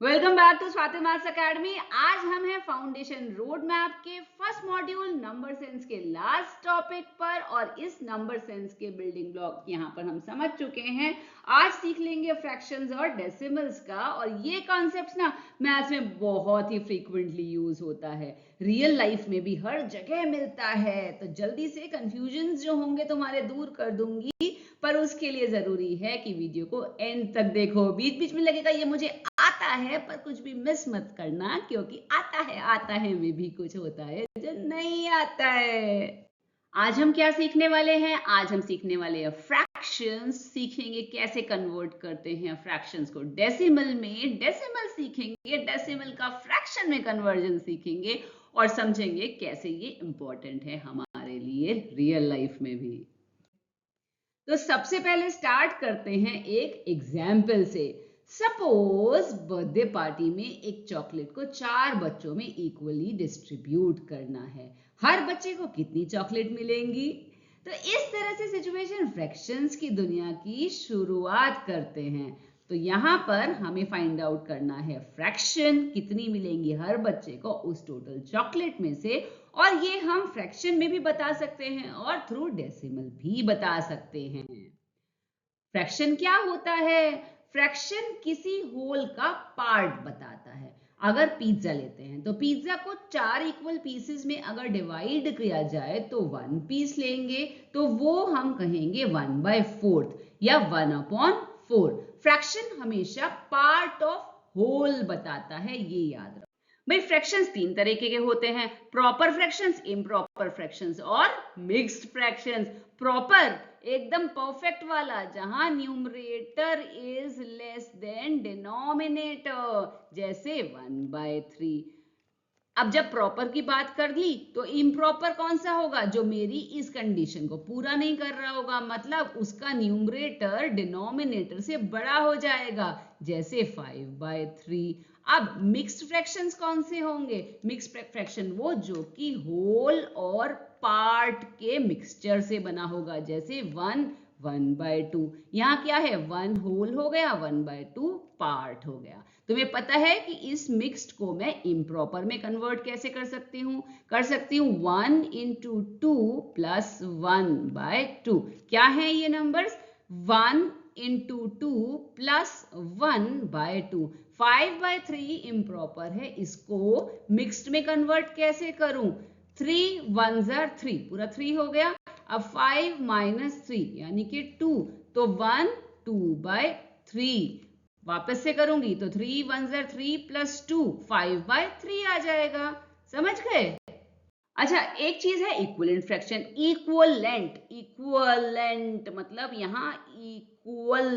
Welcome back to Swati maths academy. आज हम हैं फाउंडेशन रोड मैप के फर्स्ट मॉड्यूल नंबर सेंस के लास्ट टॉपिक पर और इस नंबर सेंस के बिल्डिंग ब्लॉक यहाँ पर हम समझ चुके हैं। आज सीख लेंगे फ्रैक्शंस और डेसिमल्स का, और ये कॉन्सेप्ट्स ना मैथ्स में बहुत ही फ्रीक्वेंटली यूज होता है, रियल लाइफ में भी हर जगह मिलता है। तो जल्दी से कंफ्यूजन्स जो होंगे तुम्हारे दूर कर दूंगी, पर उसके लिए जरूरी है कि वीडियो को एंड तक देखो। बीच बीच में लगेगा ये मुझे आता है, पर कुछ भी मिस मत करना, क्योंकि आता है में भी कुछ होता है जो नहीं आता है। आज हम क्या सीखने वाले हैं? आज हम सीखने वाले हैं फ्रैक्शंस, सीखेंगे कैसे कन्वर्ट करते हैं फ्रैक्शंस को डेसिमल में, डेसिमल सीखेंगे, डेसिमल का फ्रैक्शन में कन्वर्जन सीखेंगे और समझेंगे कैसे ये इंपॉर्टेंट है हमारे लिए रियल लाइफ में भी। तो सबसे पहले स्टार्ट करते हैं एक एग्जाम्पल से। सपोज बर्थडे पार्टी में एक चॉकलेट को 4 बच्चों में इक्वली डिस्ट्रीब्यूट करना है। हर बच्चे को कितनी चॉकलेट मिलेंगी? तो इस तरह से सिचुएशन फ्रैक्शंस की दुनिया की शुरुआत करते हैं। तो यहाँ पर हमें फाइंड आउट करना है फ्रैक्शन कितनी मिलेंगी हर बच्चे को उस टोटल चॉकलेट में से, और ये हम फ्रैक्शन में भी बता सकते हैं और थ्रू डेसिमल भी बता सकते हैं। फ्रैक्शन क्या होता है? फ्रैक्शन किसी होल का पार्ट बताता है। अगर पिज्जा लेते हैं तो पिज्जा को 4 इक्वल पीसेस में अगर डिवाइड किया जाए तो 1 पीस लेंगे, तो वो हम कहेंगे 1/4 या 1/4। फ्रैक्शन हमेशा पार्ट ऑफ होल बताता है, ये याद रखो। भाई फ्रैक्शंस 3 तरीके के होते हैं, प्रॉपर फ्रैक्शंस, इम्प्रॉपर फ्रैक्शंस और मिक्स्ड फ्रैक्शंस। प्रॉपर एकदम परफेक्ट वाला, जहां numerator is less than denominator, जैसे 1/3। अब जब प्रॉपर की बात कर ली तो इम्प्रॉपर कौन सा होगा? जो मेरी इस कंडीशन को पूरा नहीं कर रहा होगा, मतलब उसका न्यूमरेटर डिनोमिनेटर से बड़ा हो जाएगा, जैसे 5/3। अब मिक्स्ड फ्रैक्शंस कौन से होंगे? मिक्स्ड फ्रैक्शन वो जो कि होल और पार्ट के मिक्सचर से बना होगा, जैसे 1/2। यहाँ क्या है? 1 होल हो गया, 1/2 पार्ट हो गया। तुम्हें पता है कि इस मिक्स्ड को मैं इम्प्रॉपर में कन्वर्ट कैसे कर सकती हूँ? 1 into 2 plus 1/2। क्या है ये नंबर्स? 1 into 2 plus 1/2। 5/3 इम्प्रॉपर है, इसको मिक्स्ड में कन्वर्ट कैसे करूं? 3 1s are 3, पूरा 3 हो गया। अब 5 minus 3 यानी कि 2, तो 1 2/3। वापस से करूंगी तो 3 1s are 3 plus 2 5/3 आ जाएगा। समझ गए? अच्छा, एक चीज है इक्विवेलेंट फ्रैक्शन। इक्विवेलेंट मतलब यहाँ इक्वल,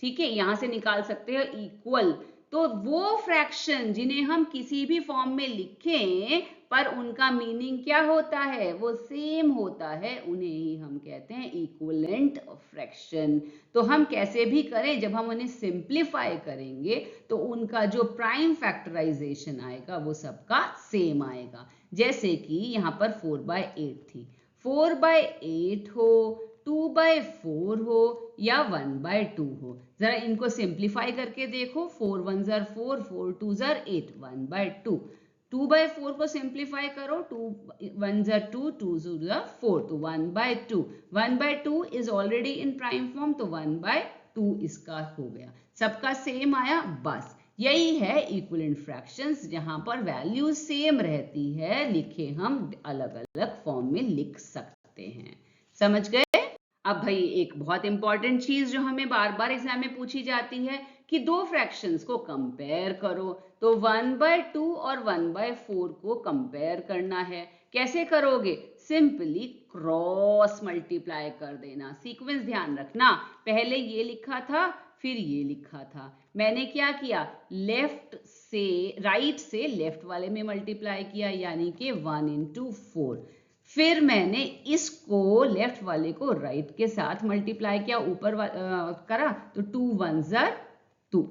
ठीक है, यहां से निकाल सकते हैं इक्वल। तो वो फ्रैक्शन जिन्हें हम किसी भी फॉर्म में लिखें पर उनका मीनिंग क्या होता है? वो सेम होता है, उन्हें ही हम कहते हैं इक्विवेलेंट फ्रैक्शन। तो हम कैसे भी करें, जब हम उन्हें सिंप्लीफाई करेंगे तो उनका जो प्राइम फैक्टराइजेशन आएगा वो सबका सेम आएगा। जैसे कि यहाँ पर 4/8 थी, 4/8 हो, 2/4 हो या 1/2 हो। जरा इनको सिंप्लीफाई करके देखो। 4 1s are 4, 4 2s are 8, 1/2। 2/4 को सिंप्लीफाई करो, 2 1s are 2, 2s are 4, तो 1/2। 1/2 is already in prime form, तो 1/2 इसका हो गया, सबका सेम आया। बस यही है इक्विवेलेंट फ्रैक्शंस, जहां पर वैल्यू सेम रहती है, लिखे हम अलग अलग फॉर्म में लिख सकते हैं। समझ गए? अब भाई एक बहुत इंपॉर्टेंट चीज जो हमें बार बार एग्जाम में पूछी जाती है कि दो फ्रैक्शंस को कंपेयर करो। तो 1/2 और 1/4 को कंपेयर करना है। कैसे करोगे? सिंपली क्रॉस मल्टीप्लाई कर देना। सीक्वेंस ध्यान रखना, पहले ये लिखा था फिर ये लिखा था। मैंने क्या किया? लेफ्ट से राइट से लेफ्ट वाले में मल्टीप्लाई किया, यानी कि 1 into 4। फिर मैंने इसको लेफ्ट वाले को राइट के साथ मल्टीप्लाई किया, ऊपर करा, तो 2 1s are 2,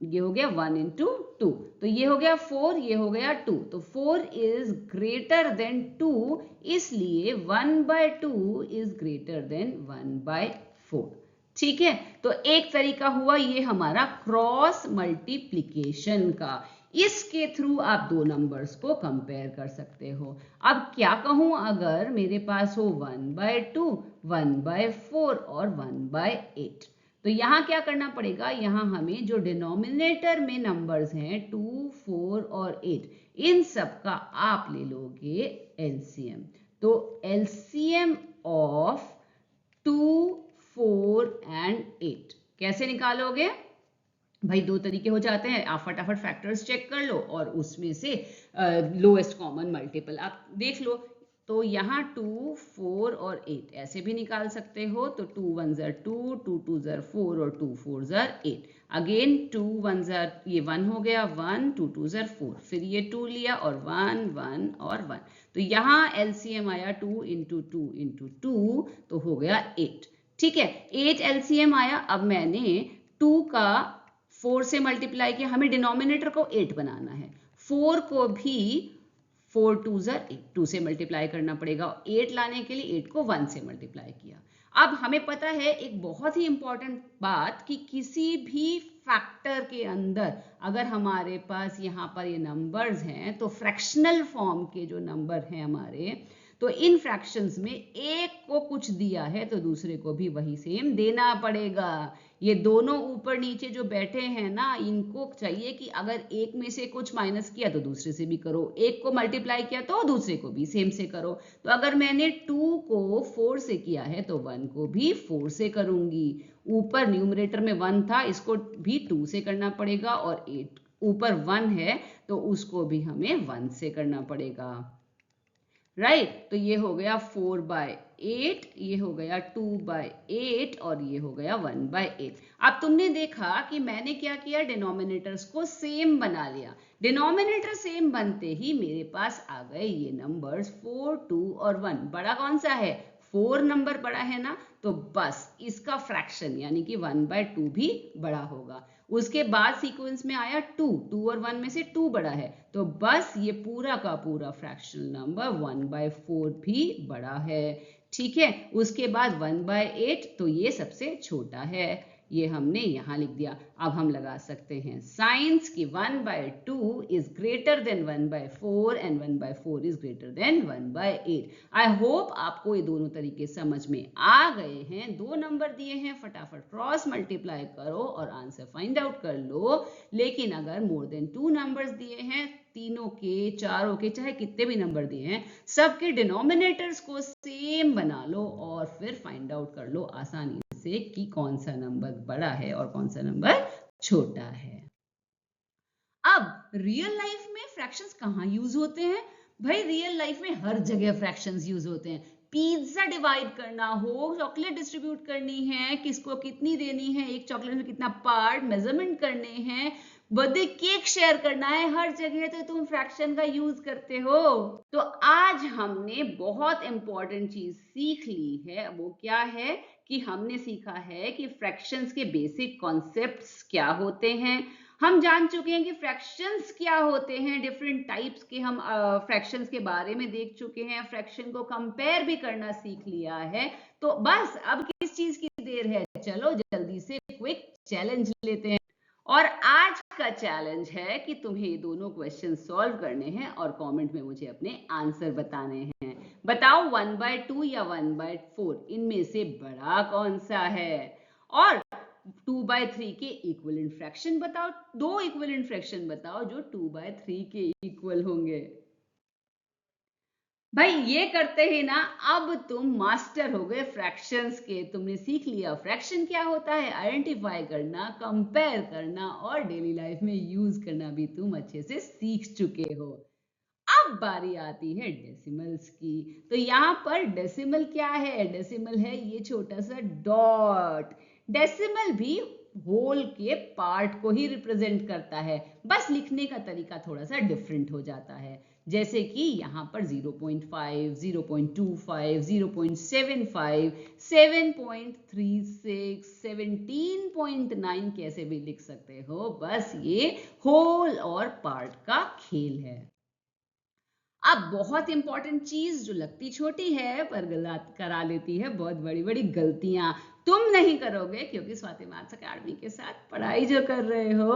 ये हो गया 1 into 2, तो ये हो गया 4, ये हो गया 2, तो 4 इज ग्रेटर देन 2, इसलिए 1/2 इज ग्रेटर देन 1/4। ठीक है, तो एक तरीका हुआ ये हमारा क्रॉस मल्टीप्लिकेशन का। इसके थ्रू आप दो नंबर्स को कंपेयर कर सकते हो। अब क्या कहूं, अगर मेरे पास हो 1/2, 1/4 और 1/8, तो यहाँ क्या करना पड़ेगा, यहाँ हमें जो डिनोमिनेटर में नंबर्स हैं 2, 4 और 8, इन सब का आप ले लोगे एलसीएम। तो एलसीएम ऑफ 2, 4 एंड 8 कैसे निकालोगे भाई? दो तरीके हो जाते हैं, आप फटाफट फैक्टर्स चेक कर लो और उसमें से लोएस्ट कॉमन मल्टीपल आप देख लो। तो यहाँ 2, 4 और 8 ऐसे भी निकाल सकते हो। तो 2 1 ज़र 2, 2 2 ज़र 4 और 2 4 ज़र 8। अगेन 2 1 ज़र ये 1 हो गया, 1 2 2 ज़र 4, फिर ये 2 लिया और 1 1 और 1। तो यहाँ एलसीएम आया 2 इंटू 2 इंटू 2, तो हो गया 8। ठीक है, 8 एलसीएम आया। अब मैंने 2 का 4 से मल्टीप्लाई किया, हमें डिनोमिनेटर को 8 बनाना है। 4 को भी 4 2 ज़र 8, 2 से मल्टीप्लाई करना पड़ेगा। 8 लाने के लिए 8 को 1 से मल्टीप्लाई किया। अब हमें पता है एक बहुत ही इंपॉर्टेंट बात कि किसी भी फैक्टर के अंदर अगर हमारे पास यहाँ पर ये नंबर्स हैं, तो फ्रैक्शनल फॉर्म के जो नंबर हैं हमारे, तो इन फ्रैक्शंस में एक को कुछ दिया है तो दूसरे को भी वही सेम देना पड़ेगा। ये दोनों ऊपर नीचे जो बैठे हैं ना, इनको चाहिए कि अगर एक में से कुछ माइनस किया तो दूसरे से भी करो, एक को मल्टीप्लाई किया तो दूसरे को भी सेम से करो। तो अगर मैंने 2 को 4 से किया है तो 1 को भी 4 से करूंगी। ऊपर न्यूमरेटर में 1 था, इसको भी 2 से करना पड़ेगा, और 8 ऊपर 1 है तो उसको भी हमें 1 से करना पड़ेगा। राइट, तो ये हो गया 4/8, ये हो गया 2/8 और ये हो गया 1/8। अब तुमने देखा कि मैंने क्या किया, डिनोमिनेटर्स को सेम बना लिया। डिनोमिनेटर सेम बनते ही मेरे पास आ गए ये नंबर्स 4, 2 और 1। बड़ा कौन सा है? 4 नंबर बड़ा है ना, तो बस इसका फ्रैक्शन यानी कि 1/2 भी बड़ा होगा। उसके बाद सीक्वेंस में आया 2, 2 और 1 में से 2 बड़ा है, तो बस ये पूरा का पूरा फ्रैक्शनल नंबर 1/4 भी बड़ा है। ठीक है, उसके बाद 1/8, तो ये सबसे छोटा है, ये हमने यहाँ लिख दिया। अब हम लगा सकते हैं साइंस की 1/2 is greater than 1/4 and 1/4 is greater than 1/8। I hope आपको ये दोनों तरीके समझ में आ गए हैं। दो नंबर दिए हैं, फटाफट क्रॉस मल्टीप्लाई करो और आंसर फाइंड आउट कर लो। लेकिन अगर मोर देन 2 नंबर्स दिए हैं, तीनों के, चारों के, चाहे कितने भी नंबर दिए हैं, सबके डिनोमिनेटर्स को सेम बना लो और फिर फाइंड आउट कर लो आसानी से कि कौन सा नंबर बड़ा है और कौन सा नंबर छोटा है। अब रियल लाइफ में फ्रैक्शंस कहाँ यूज होते हैं? भाई रियल लाइफ में हर जगह फ्रैक्शंस यूज होते हैं। पिज्जा डिवाइड करना हो, चॉकलेट डिस्ट्रीब्यूट करनी है, किसको कितनी देनी है, एक चॉकलेट में कितना पार्ट, मेजरमेंट करने हैं, बर्थडे केक शेयर करना है, हर जगह तो तुम फ्रैक्शन का यूज करते हो। तो आज हमने बहुत इंपॉर्टेंट चीज सीख ली है। वो क्या है कि हमने सीखा है कि फ्रैक्शंस के बेसिक कॉन्सेप्ट्स क्या होते हैं। हम जान चुके हैं कि फ्रैक्शंस क्या होते हैं, डिफरेंट टाइप्स के हम फ्रैक्शंस के बारे में देख चुके हैं, फ्रैक्शन को कंपेयर भी करना सीख लिया है। तो बस अब किस चीज की देर है, चलो जल्दी से क्विक चैलेंज लेते हैं। और आज का चैलेंज है कि तुम्हें ये दोनों क्वेश्चन सॉल्व करने हैं और कमेंट में मुझे अपने आंसर बताने हैं। बताओ 1/2 या 1/4 इनमें से बड़ा कौन सा है? और 2/3 के इक्विवेलेंट फ्रैक्शन बताओ, दो इक्विवेलेंट फ्रैक्शन बताओ जो 2/3 के इक्वल होंगे। भाई ये करते ही ना अब तुम मास्टर हो गए फ्रैक्शंस के। तुमने सीख लिया फ्रैक्शन क्या होता है, आइडेंटिफाई करना, कंपेयर करना और डेली लाइफ में यूज करना भी तुम अच्छे से सीख चुके हो। अब बारी आती है डेसिमल्स की। तो यहाँ पर डेसिमल क्या है? डेसिमल है ये छोटा सा डॉट। डेसिमल भी होल के पार्ट को ही रिप्रेजेंट करता है, बस लिखने का तरीका थोड़ा सा डिफरेंट हो जाता है। जैसे कि यहाँ पर 0.5, 0.25, 0.75, 7.36, 17.9 कैसे भी लिख सकते हो, बस ये होल और पार्ट का खेल है। अब बहुत इंपॉर्टेंट चीज जो लगती छोटी है पर गलत करा लेती है बहुत बड़ी बड़ी गलतियां। तुम नहीं करोगे क्योंकि स्वाति मैथ्स अकेडमी के साथ पढ़ाई जो कर रहे हो।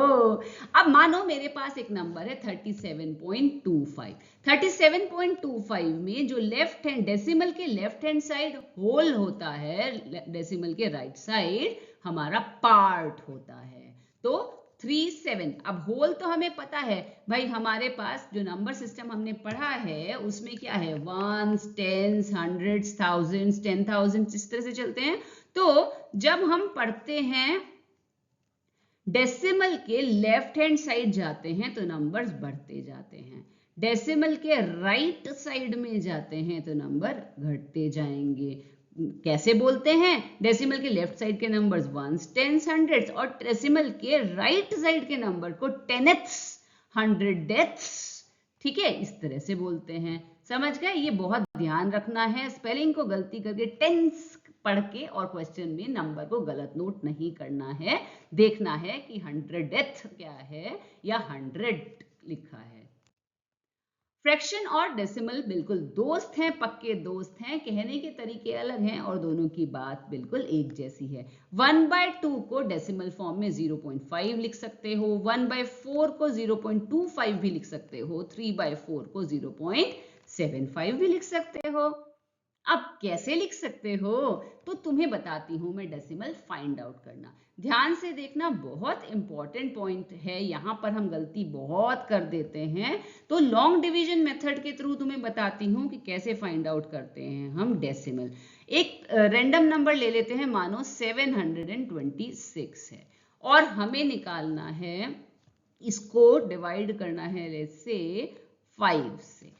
अब मानो मेरे पास एक नंबर है 37.25। 37.25 में जो लेफ्ट हैंड डेसिमल के लेफ्ट हैंड साइड होल होता है, डेसिमल के राइट साइड हमारा पार्ट होता है, तो 37। अब होल तो हमें पता है भाई, हमारे पास जो नंबर सिस्टम हमने पढ़ा है उसमें क्या है, वंस, टेंस, हंड्रेड्स, थाउजेंड्स, 10,000 इस तरह से चलते हैं। तो जब हम पढ़ते हैं डेसिमल के लेफ्ट हैंड साइड जाते हैं तो नंबर्स बढ़ते जाते हैं, डेसिमल के राइट साइड में जाते हैं तो नंबर घटते जाएंगे। कैसे बोलते हैं, डेसिमल के लेफ्ट साइड के नंबर्स वंस, टेंस, हंड्रेड्स, और डेसिमल के राइट साइड के नंबर को टेनेथ्स, हंड्रेडेथ्स, ठीक है, इस तरह से बोलते हैं। समझ गए? ये बहुत ध्यान रखना है, स्पेलिंग को गलती करके टेंस पढ़ के और क्वेश्चन में नंबर को गलत नोट नहीं करना है, देखना है कि हंड्रेडेथ क्या है या 100 लिखा है। फ्रैक्शन और डेसिमल बिल्कुल दोस्त हैं, पक्के दोस्त हैं, कहने के तरीके अलग हैं और दोनों की बात बिल्कुल एक जैसी है। 1/2 को डेसिमल फॉर्म में 0.5 लिख सकते हो, 1/4 को 0.25 भी लिख सकते हो, 3/4 को 0.75 भी लिख सकते हो। अब कैसे लिख सकते हो तो तुम्हें बताती हूं मैं, डेसिमल फाइंड आउट करना। ध्यान से देखना, बहुत इंपॉर्टेंट पॉइंट है, यहां पर हम गलती बहुत कर देते हैं। तो लॉन्ग डिवीजन मेथड के थ्रू तुम्हें बताती हूं कि कैसे फाइंड आउट करते हैं हम डेसिमल। एक रैंडम नंबर ले लेते हैं, मानो 726 है और हमें निकालना है, इसको डिवाइड करना है लेट्स से 5 से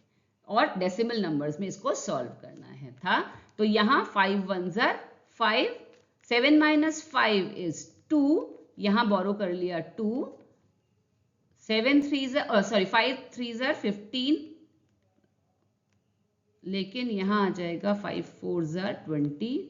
और डेसिमल नंबर्स में इसको सॉल्व करना है था। तो यहाँ 5 1s are 5, 7 minus 5 is 2, यहाँ बोरो कर लिया 2, 5 3s are 15, लेकिन यहाँ आ जाएगा 5 4s are 20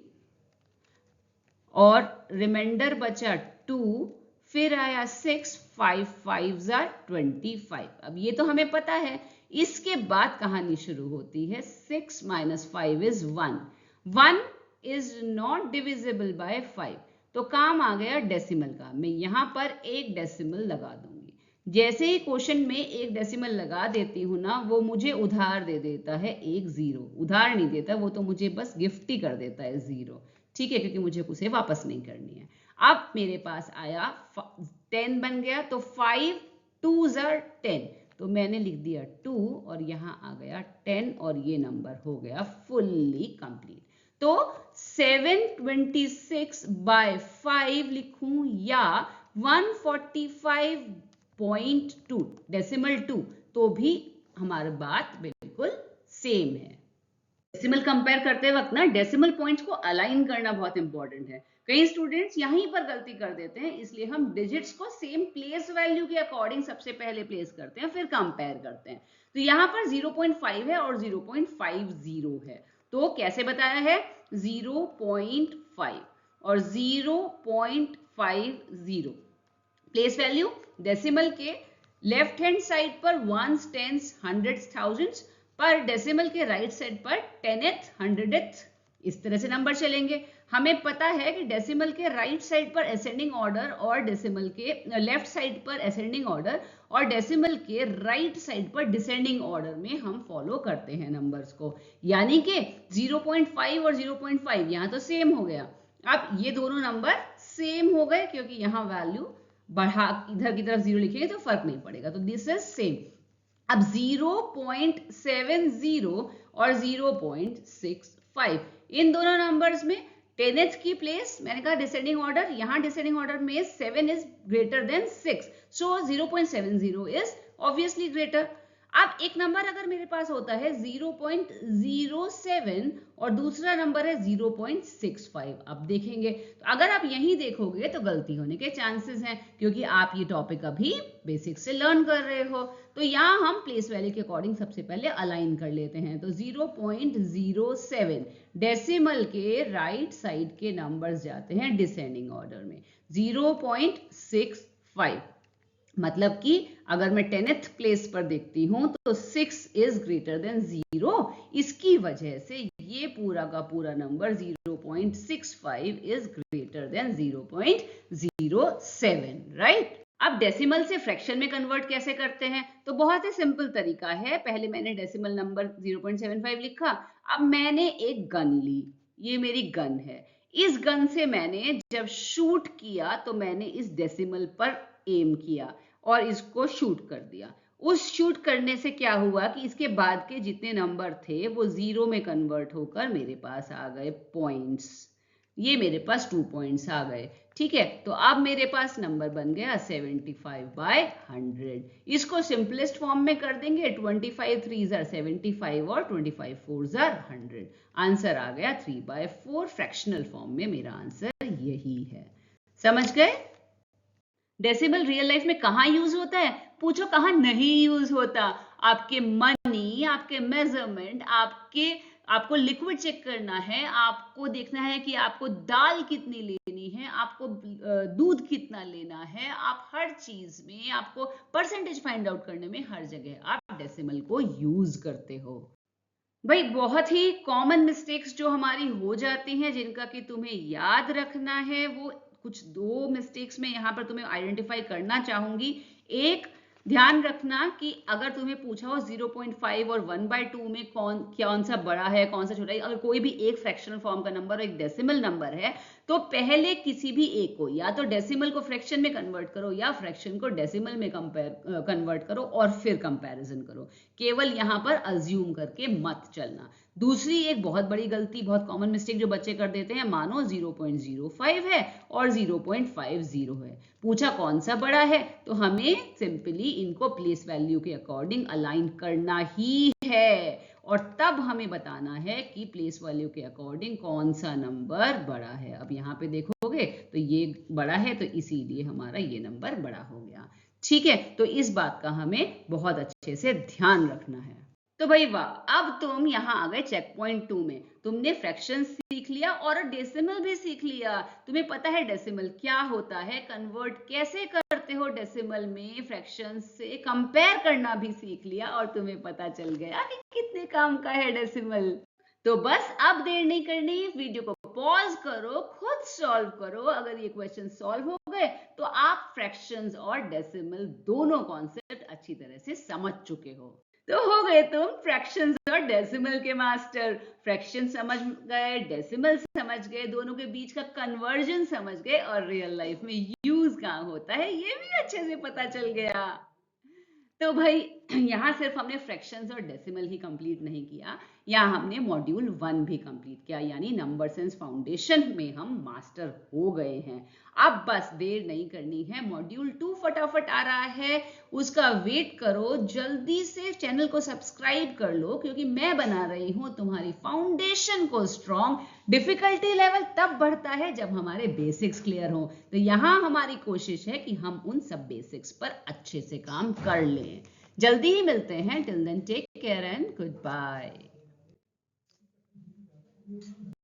और रिमाइंडर बचा 2, फिर आया 6, 5 5s are 25। अब ये तो हमें पता है। इसके बाद कहानी शुरू होती है, 6 minus 5 is 1, 1 is not divisible by 5, तो काम आ गया डेसिमल का। मैं यहाँ पर एक डेसिमल लगा दूंगी, जैसे ही क्वेश्चन में एक डेसिमल लगा देती हूँ ना, वो मुझे उधार दे देता है एक 0, उधार नहीं देता, वो तो मुझे बस गिफ्ट ही कर देता है 0, ठीक है, क्योंकि मुझे उसे वापस नहीं करनी है। अब मेरे पास आया 10 बन गया, तो 5 2s are 10, तो मैंने लिख दिया 2 और यहाँ आ गया 10 और ये नंबर हो गया फुल्ली कंप्लीट। तो 726/5 लिखूं या 145.2 डेसिमल 2, तो भी हमारी बात बिल्कुल सेम है। डेसिमल कंपेयर करते वक्त ना डेसिमल पॉइंट्स को अलाइन करना बहुत इंपॉर्टेंट है। कई स्टूडेंट्स यहीं पर गलती कर देते हैं, इसलिए हम डिजिट्स को सेम प्लेस वैल्यू के अकॉर्डिंग सबसे पहले प्लेस करते हैं, फिर कंपेयर करते हैं। तो यहाँ पर 0.5 है और 0.50 है, तो कैसे बताया है, 0.5 और 0.50 प्लेस वैल्यू डेसिमल के लेफ्ट हैंड साइड पर वंस, टेंस, हंड्रेड्स, थाउजेंड्स, पर डेसिमल के राइट साइड पर 10th, 100th, इस तरह से नंबर चलेंगे। हमें पता है कि डेसिमल के राइट साइड पर असेंडिंग ऑर्डर और डेसिमल के लेफ्ट साइड पर असेंडिंग ऑर्डर और डेसिमल के राइट साइड पर डिसेंडिंग ऑर्डर में हम फॉलो करते हैं नंबर्स को, यानी कि 0.5 और 0.5 यहाँ तो सेम हो गया। अब ये दोनों नंबर सेम हो गए क्योंकि यहाँ वैल्यू बढ़ा इधर की तरफ 0 लिखेंगे तो फर्क नहीं पड़ेगा, तो दिस इज सेम। अब 0.70 और 0.65 इन दोनों नंबर्स में 10th की प्लेस, मैंने कहा डिसेंडिंग ऑर्डर, यहाँ डिसेंडिंग ऑर्डर में 7 is greater than 6, so 0.70 is obviously greater. अब एक नंबर अगर मेरे पास होता है 0.07 और दूसरा नंबर है 0.65, अब देखेंगे तो अगर आप यहीं देखोगे तो गलती होने के चांसेस हैं, क्योंकि आप ये टॉपिक अभी बेसिक से लर्न कर रहे हो। तो यहाँ हम प्लेस वैल्यू के अकॉर्डिंग सबसे पहले अलाइन कर लेते हैं। तो 0.07 डेसिमल के राइट साइड के नंबर्स जाते हैं डिसेंडिंग ऑर्डर में, 0.65 मतलब कि अगर मैं 10th प्लेस पर देखती हूं तो 6 इज ग्रेटर देन 0, इसकी वजह से ये पूरा का पूरा number 0.65 is greater than 0.07, right. अब डेसिमल से फ्रैक्शन में कन्वर्ट कैसे करते हैं? तो बहुत ही सिंपल तरीका है। पहले मैंने डेसिमल नंबर 0.75 लिखा, अब मैंने एक गन ली, ये मेरी गन है। इस गन से मैंने जब शूट किया तो मैंने इस डेसिमल पर एम किया और इसको शूट कर दिया। उस शूट करने से क्या हुआ कि इसके बाद के जितने नंबर थे वो 0 में कन्वर्ट होकर मेरे पास आ गए पॉइंट्स। ये मेरे पास 2 पॉइंट्स आ गए, ठीक है। तो अब मेरे पास नंबर बन गया 75/100। इसको सिंपलेस्ट फॉर्म में कर देंगे, 25 3s are 75 और 25 4s are 100। आंसर आ गया 3/4। फ्रैक्शनल फॉर्म में मेरा आंसर यही है। समझ गए? डेसिमल रियल लाइफ में कहाँ यूज होता है? पूछो कहाँ नहीं यूज होता? आपके मनी, आपके मेजरमेंट, आपको लिक्विड चेक करना है, आपको देखना है कि आपको दाल कितनी लेनी है, आपको दूध कितना लेना है, आप हर चीज में आपको परसेंटेज फाइंड आउट करने में हर जगह आप डेसिमल को यूज करते हो। भाई बहुत ही कॉमन मिस्टेक्स जो हमारी हो जाती हैं, जिनका कि तुम्हें याद रखना है, वो कुछ 2 मिस्टेक्स में यहाँ पर तुम्हें आइडेंटिफाई करना चाहूंगी। एक, ध्यान रखना कि अगर तुम्हें पूछा हो 0.5 और 1/2 में कौन सा बड़ा है, कौन सा छोटा है, अगर कोई भी एक फ्रैक्शनल फॉर्म का नंबर और एक डेसिमल नंबर है, तो पहले किसी भी एक को या तो डेसिमल को फ्रैक्शन में कन्वर्ट करो या फ्रैक्शन को डेसिमल में कन्वर्ट करो और फिर कंपैरिजन करो। केवल यहाँ पर अज्यूम करके मत चलना। दूसरी एक बहुत बड़ी गलती, बहुत कॉमन मिस्टेक जो बच्चे कर देते हैं, मानो 0.05 है और 0.50 है, पूछा कौन सा बड़ा है, तो हमें सिंपली इनको प्लेस वैल्यू के अकॉर्डिंग अलाइन करना ही है और तब हमें बताना है कि प्लेस वैल्यू के अकॉर्डिंग कौन सा नंबर बड़ा है। अब यहाँ पे देखोगे तो ये बड़ा है, तो इसीलिए हमारा ये नंबर बड़ा हो गया, ठीक है। तो इस बात का हमें बहुत अच्छे से ध्यान रखना है। तो भाई वाह, अब तुम यहाँ आ गए चेक पॉइंट 2 में। तुमने फ्रैक्शन सीख लिया और डेसिमल भी सीख लिया। तुम्हें पता है डेसिमल क्या होता है, कन्वर्ट कैसे करते हो डेसिमल में, फ्रैक्शन से कंपेयर करना भी सीख लिया और तुम्हें पता चल गया कि कितने काम का है डेसिमल। तो बस अब देर नहीं करनी, वीडियो को पॉज करो, खुद सॉल्व करो। अगर ये क्वेश्चन सॉल्व हो गए तो आप फ्रैक्शंस और डेसिमल दोनों कॉन्सेप्ट अच्छी तरह से समझ चुके हो। तो हो गए तुम फ्रैक्शंस और डेसिमल के मास्टर। फ्रैक्शन समझ गए, डेसिमल समझ गए, दोनों के बीच का कन्वर्जन समझ गए और रियल लाइफ में यूज कहाँ होता है ये भी अच्छे से पता चल गया। तो भाई यहाँ सिर्फ हमने फ्रैक्शंस और डेसिमल ही कंप्लीट नहीं किया, यहाँ हमने मॉड्यूल 1 भी कंप्लीट किया, यानी नंबर सेंस फाउंडेशन में हम मास्टर हो गए हैं। अब बस देर नहीं करनी है, मॉड्यूल 2 फटाफट आ रहा है, उसका वेट करो। जल्दी से चैनल को सब्सक्राइब कर लो, क्योंकि मैं बना रही हूँ तुम्हारी फाउंडेशन को स्ट्रॉन्ग। डिफिकल्टी लेवल तब बढ़ता है जब हमारे बेसिक्स क्लियर हो, तो यहाँ हमारी कोशिश है कि हम उन सब बेसिक्स पर अच्छे से काम कर लें। जल्दी ही मिलते हैं, till then take care and good bye.